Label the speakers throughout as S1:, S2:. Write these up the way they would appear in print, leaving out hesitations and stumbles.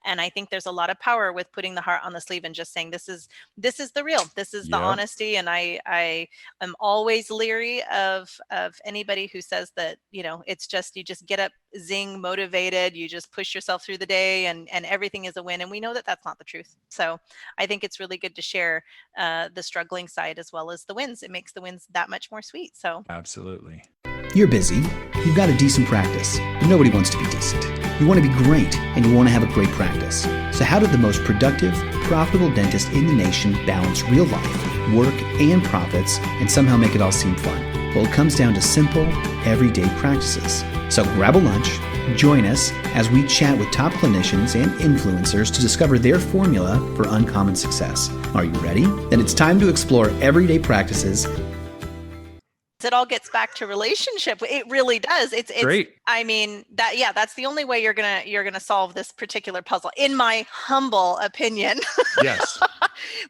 S1: And I think there's a lot of power with putting the heart on the sleeve and just saying, this is the real, this is the
S2: Yep.
S1: honesty. And I am always leery of anybody who says that, it's just, you just get up, zing, motivated, you just push yourself through the day and everything is a win. And we know that that's not the truth. So I think it's really good to share the struggling side as well as the wins. It makes the wins that much more sweet. So
S2: Absolutely.
S3: You're busy, you've got a decent practice, but nobody wants to be decent. You want to be great, and you want to have a great practice. So how did the most productive, profitable dentist in the nation balance real life, work, and profits, and somehow make it all seem fun? Well, it comes down to simple, everyday practices. So grab a lunch, join us as we chat with top clinicians and influencers to discover their formula for uncommon success. Are you ready? Then it's time to explore everyday practices.
S1: It all gets back to relationship. It really does. It's
S2: Great.
S1: I mean, that's the only way you're gonna solve this particular puzzle, in my humble opinion.
S2: Yes.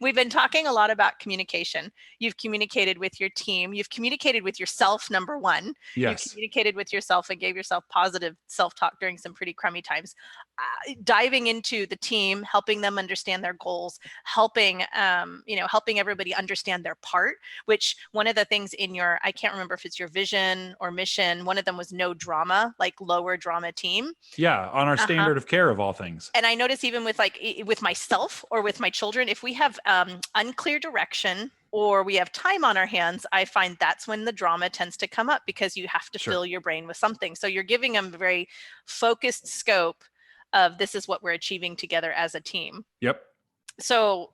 S1: We've been talking a lot about communication. You've communicated with your team. You've communicated with yourself, number one.
S2: Yes.
S1: You've communicated with yourself and gave yourself positive self-talk during some pretty crummy times. Diving into the team, helping them understand their goals, helping everybody understand their part, which one of the things in your, I can't remember if it's your vision or mission, one of them was no drama, like lower drama team.
S2: Yeah. On our standard of care of all things.
S1: And I notice even with myself or with my children, if we have unclear direction or we have time on our hands, I find that's when the drama tends to come up, because you have to fill your brain with something. So you're giving them a very focused scope of, this is what we're achieving together as a team.
S2: Yep.
S1: So,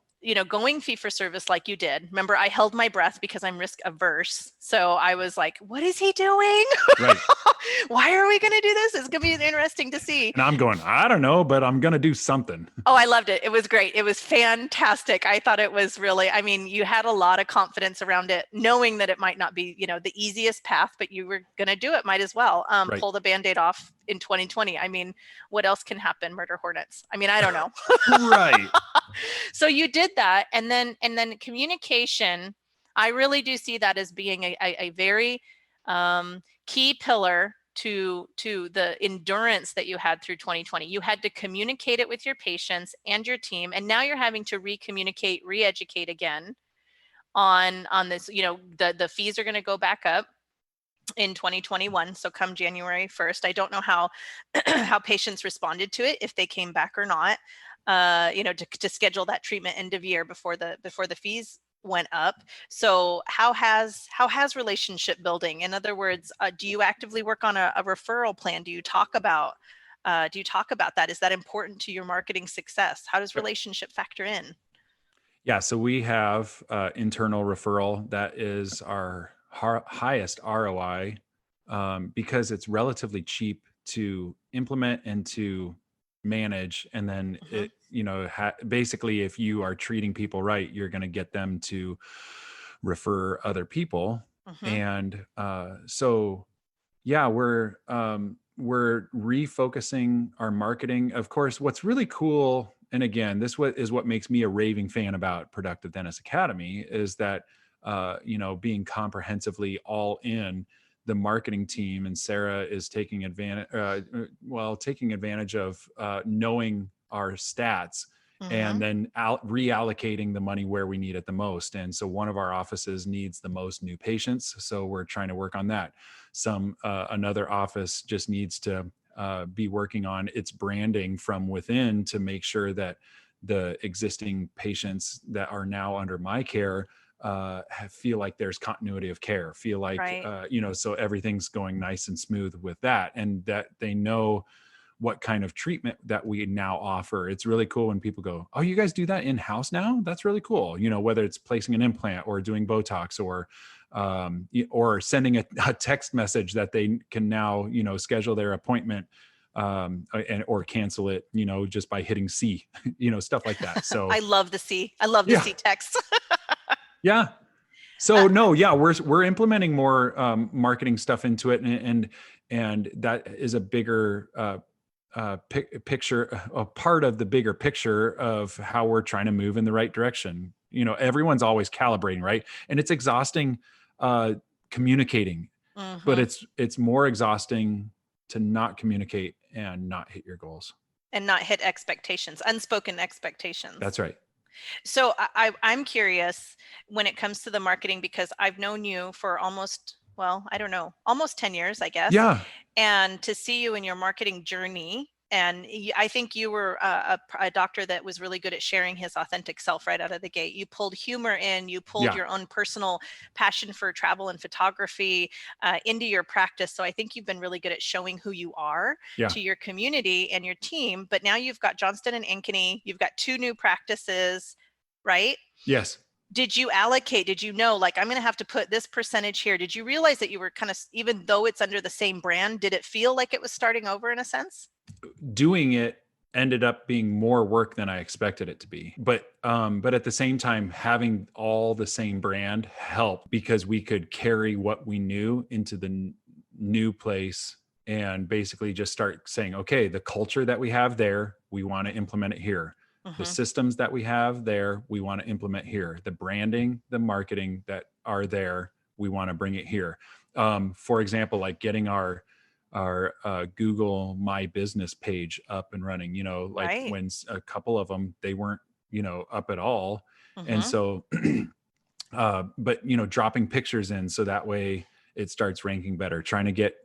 S1: going fee for service like you did, remember, I held my breath because I'm risk averse. So I was like, what is he doing?
S2: Right.
S1: Why are we going to do this? It's going to be interesting to see.
S2: And I'm going, I don't know, but I'm going to do something.
S1: Oh, I loved it. It was great. It was fantastic. I thought it was really, you had a lot of confidence around it, knowing that it might not be, the easiest path, but you were going to do it. Might as well
S2: Right.
S1: pull the Band-Aid off in 2020. What else can happen? Murder hornets. I don't know.
S2: Right.
S1: So you did that. And then communication, I really do see that as being a very key pillar to the endurance that you had through 2020. You had to communicate it with your patients and your team, and now you're having to re-communicate, re-educate again on this. The fees are going to go back up in 2021. So come January 1st, I don't know how patients responded to it, if they came back or not. To schedule that treatment end of year before the fees went up. So how has relationship building? In other words, do you actively work on a referral plan? Do you talk about that? Is that important to your marketing success? How does relationship factor in?
S2: Yeah. So we have internal referral. That is our highest ROI because it's relatively cheap to implement and to manage. And then it, basically, if you are treating people right, you're going to get them to refer other people. And so, yeah, we're refocusing our marketing. Of course, what's really cool, and again, this is what makes me a raving fan about Productive Dentist Academy, is that being comprehensively all in, the marketing team and Sarah is taking advantage of knowing our stats and then reallocating the money where we need it the most. And so one of our offices needs the most new patients, so we're trying to work on that. Another office just needs to be working on its branding from within to make sure that the existing patients that are now under my care feel like there's continuity of care, feel like, so everything's going nice and smooth with that, and that they know what kind of treatment that we now offer. It's really cool when people go, oh, you guys do that in-house now? That's really cool. Whether it's placing an implant or doing Botox or sending a text message that they can now, schedule their appointment or cancel it, just by hitting C, stuff like that. So
S1: I love the C. I love the C text.
S2: Yeah. So we're implementing more marketing stuff into it, and that is a bigger picture, a part of the bigger picture of how we're trying to move in the right direction. Everyone's always calibrating, right? And it's exhausting communicating, but it's more exhausting to not communicate and not hit your goals.
S1: and not hit expectations, unspoken expectations.
S2: That's right.
S1: So I'm curious when it comes to the marketing, because I've known you for almost, well, I don't know, almost 10 years, I guess.
S2: Yeah.
S1: And to see you in your marketing journey, and I think you were a doctor that was really good at sharing his authentic self right out of the gate. You pulled humor in, you pulled your own personal passion for travel and photography into your practice. So I think you've been really good at showing who you are to your community and your team. But now you've got Johnston and Ankeny, you've got 2 new practices, right?
S2: Yes.
S1: Did you allocate, did you know, like, I'm going to have to put this percentage here? Did you realize that you were kind of, even though it's under the same brand, did it feel like it was starting over in a sense?
S2: Doing it ended up being more work than I expected it to be. But at the same time, having all the same brand helped, because we could carry what we knew into the new place and basically just start saying, okay, the culture that we have there, we want to implement it here. The systems that we have there, we want to implement here. The branding, the marketing that are there, we want to bring it here. For example, like getting our Google My Business page up and running, like when a couple of them, they weren't, up at all. And so, but, dropping pictures in so that way it starts ranking better, trying to get,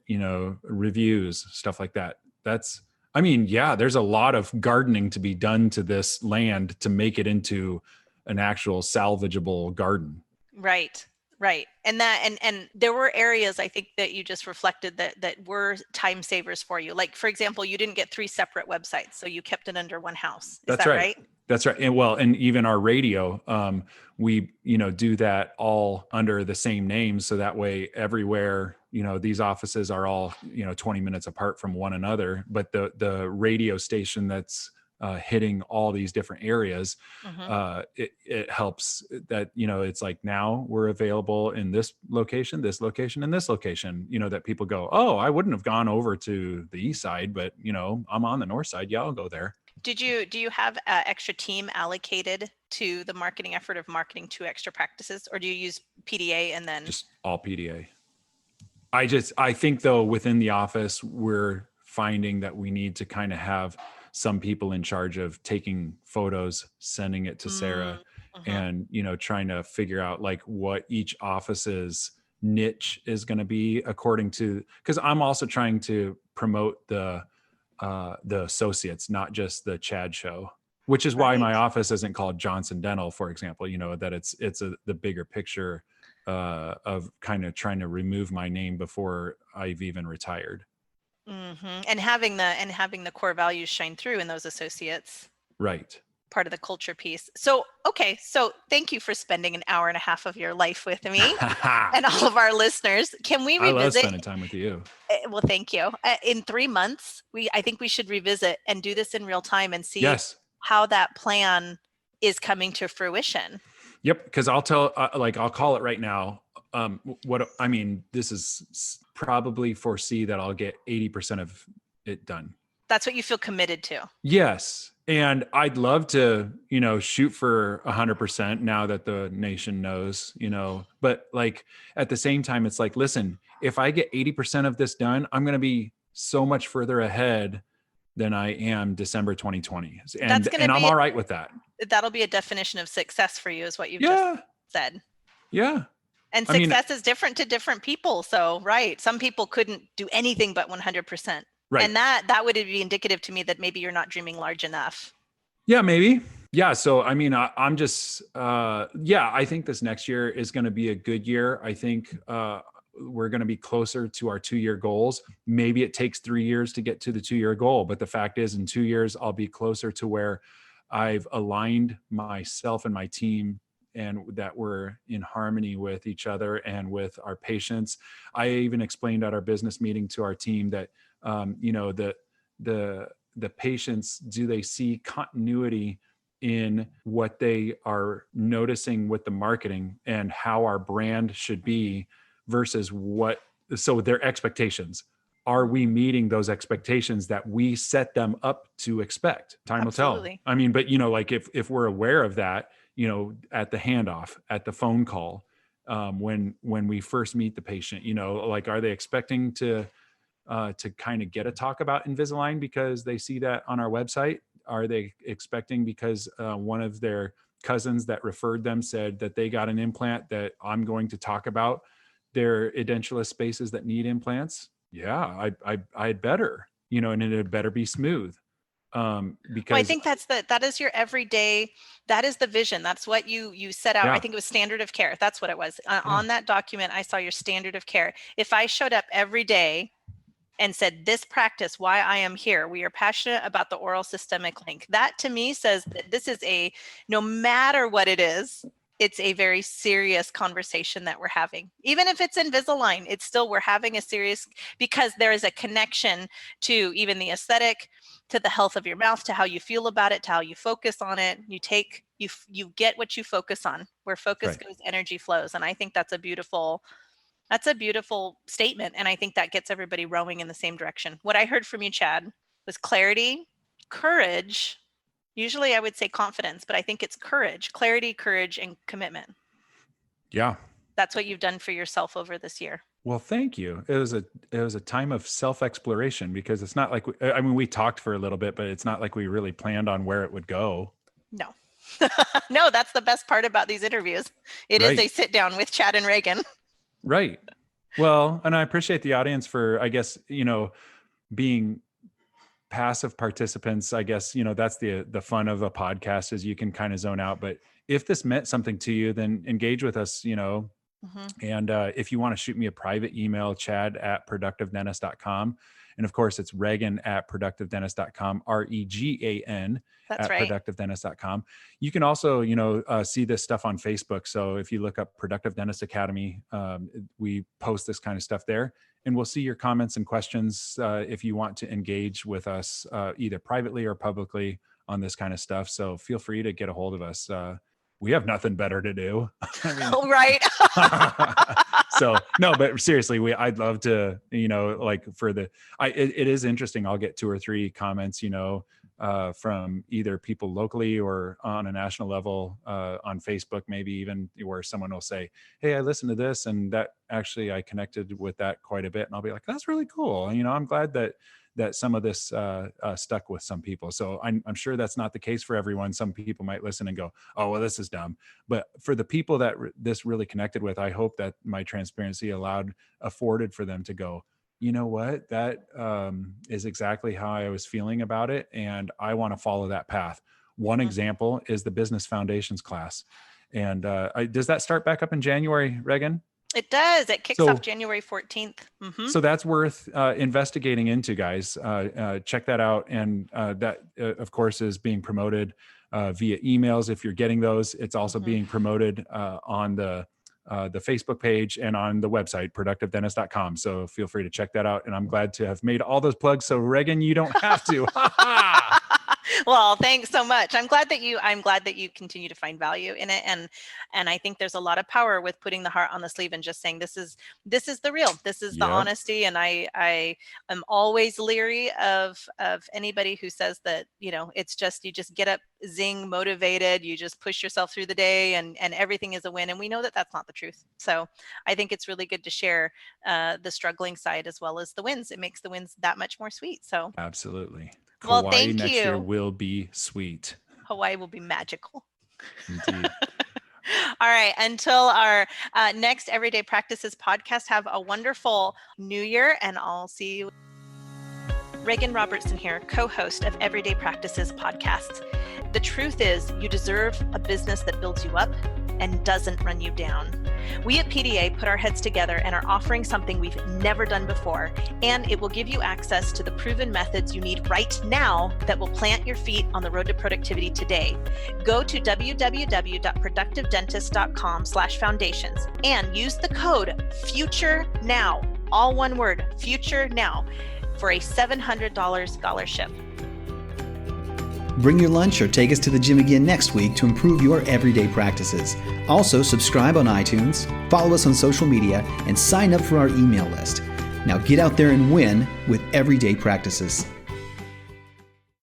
S2: reviews, stuff like that. There's a lot of gardening to be done to this land to make it into an actual salvageable garden.
S1: Right. Right. And there were areas, I think, that you just reflected that were time savers for you. Like, for example, you didn't get 3 separate websites, so you kept it under one house. Is that right?
S2: That's right. And even our radio, we, do that all under the same name. So that way everywhere, these offices are all, 20 minutes apart from one another, but the radio station that's hitting all these different areas, it helps that, it's like, now we're available in this location, and this location, that people go, oh, I wouldn't have gone over to the east side, but I'm on the north side. Yeah, I'll go there.
S1: Do you have an extra team allocated to the marketing effort of marketing 2 extra practices, or do you use PDA and then
S2: just all PDA? I think though, within the office, we're finding that we need to kind of have some people in charge of taking photos, sending it to Sarah, and, trying to figure out like what each office's niche is going to be according to, because I'm also trying to promote the associates, not just the Chad show, which is why my office isn't called Johnson Dental, for example, that it's the bigger picture of kind of trying to remove my name before I've even retired.
S1: And having the core values shine through in those associates.
S2: Right.
S1: Part of the culture piece. So, okay. So thank you for spending an hour and a half of your life with me and all of our listeners. Can we revisit?
S2: I love spending time with you.
S1: Well, thank you. In 3 months, I think we should revisit and do this in real time and see how that plan is coming to fruition.
S2: Yep. Because I'll call it right now. This is probably foresee that I'll get 80% of it done.
S1: That's what you feel committed to.
S2: Yes. And I'd love to, shoot for 100% now that the nation knows, but like at the same time, it's like, listen, if I get 80% of this done, I'm going to be so much further ahead than I am December 2020. And I'm all right with that.
S1: That'll be a definition of success for you, is what you've just said.
S2: Yeah.
S1: And success is different to different people. So, right. Some people couldn't do anything but 100%. Right. And that would be indicative to me that maybe you're not dreaming large enough.
S2: Yeah, maybe. Yeah. So, I'm just, I think this next year is going to be a good year. I think we're going to be closer to our 2-year goals. Maybe it takes 3 years to get to the 2-year goal, but the fact is in 2 years, I'll be closer to where I've aligned myself and my team, and that we're in harmony with each other and with our patients. I even explained at our business meeting to our team that, the patients, do they see continuity in what they are noticing with the marketing and how our brand should be versus so their expectations. Are we meeting those expectations that we set them up to expect? Time
S1: Absolutely.
S2: will tell. But like if we're aware of that, at the handoff, at the phone call, when we first meet the patient, like, are they expecting to to kind of get a talk about Invisalign because they see that on our website? Are they expecting because one of their cousins that referred them said that they got an implant that I'm going to talk about their edentulous spaces that need implants? Yeah, I'd better, and it better be smooth. Because
S1: I think that is your everyday, that is the vision. That's what you set out.
S2: Yeah.
S1: I think it was standard of care. That's what it was. On that document, I saw your standard of care. If I showed up every day and said, this practice, why I am here, we are passionate about the oral systemic link. That to me says that this is no matter what it is, it's a very serious conversation that we're having. Even if it's Invisalign, it's still, we're having a serious, because there is a connection to even the aesthetic, to the health of your mouth, to how you feel about it, to how you focus on it. You get what you focus on. Where focus goes, energy flows. And I think that's a beautiful statement. And I think that gets everybody rowing in the same direction. What I heard from you, Chad, was clarity, courage. Usually I would say confidence, but I think it's courage, clarity, courage, and commitment.
S2: Yeah.
S1: That's what you've done for yourself over this year.
S2: Well, thank you. It was a time of self-exploration because it's not like, we talked for a little bit, but it's not like we really planned on where it would go.
S1: No. No, that's the best part about these interviews. It is a sit down with Chad and Regan.
S2: Right. Well, and I appreciate the audience for, I guess, being passive participants. I guess, that's the fun of a podcast is you can kind of zone out. But if this meant something to you, then engage with us, and if you want to shoot me a private email, chad@productivedentist.com. And of course, it's Regan@productivedentist.com, Regan
S1: That's
S2: at
S1: right.
S2: productivedentist.com. You can also, see this stuff on Facebook. So if you look up Productive Dentist Academy, we post this kind of stuff there. And we'll see your comments and questions if you want to engage with us either privately or publicly on this kind of stuff. So feel free to get a hold of us. We have nothing better to do.
S1: Oh, right.
S2: So no, but seriously, I'd love to, it is interesting. I'll get 2 or 3 comments, from either people locally or on a national level, on Facebook, maybe even where someone will say, hey, I listened to this and that actually I connected with that quite a bit. And I'll be like, that's really cool. I'm glad that some of this stuck with some people. So I'm sure that's not the case for everyone. Some people might listen and go, oh, well, this is dumb. But for the people that this really connected with, I hope that my transparency afforded for them to go, you know what, that is exactly how I was feeling about it. And I want to follow that path. One example is the business foundations class. And does that start back up in January, Regan?
S1: It does. It kicks off January 14th. Mm-hmm.
S2: So that's worth investigating into, guys. Check that out. And that, of course, is being promoted via emails. If you're getting those, it's also being promoted on the Facebook page and on the website, productivedentist.com. So feel free to check that out. And I'm glad to have made all those plugs. So Regan, you don't have to.
S1: Well, thanks so much. I'm glad that you continue to find value in it. And I think there's a lot of power with putting the heart on the sleeve and just saying, this is the real, this is the honesty. And I am always leery of anybody who says that, it's just, you just get up, zing, motivated, you just push yourself through the day and everything is a win. And we know that that's not the truth. So I think it's really good to share the struggling side as well as the wins. It makes the wins that much more sweet. So
S2: absolutely.
S1: Well,
S2: Hawaii
S1: thank
S2: next
S1: you.
S2: year will be sweet.
S1: Hawaii will be magical.
S2: Indeed.
S1: All right. Until our next Everyday Practices podcast, have a wonderful new year, and I'll see you. Regan Robertson here, co-host of Everyday Practices podcast. The truth is, you deserve a business that builds you up and doesn't run you down. We at PDA put our heads together and are offering something we've never done before, and it will give you access to the proven methods you need right now that will plant your feet on the road to productivity today. Go to www.productivedentist.com/foundations and use the code FUTURENOW, all one word, FUTURENOW, for a $700 scholarship.
S3: Bring your lunch or take us to the gym again next week to improve your everyday practices. Also, subscribe on iTunes, follow us on social media, and sign up for our email list. Now get out there and win with Everyday Practices.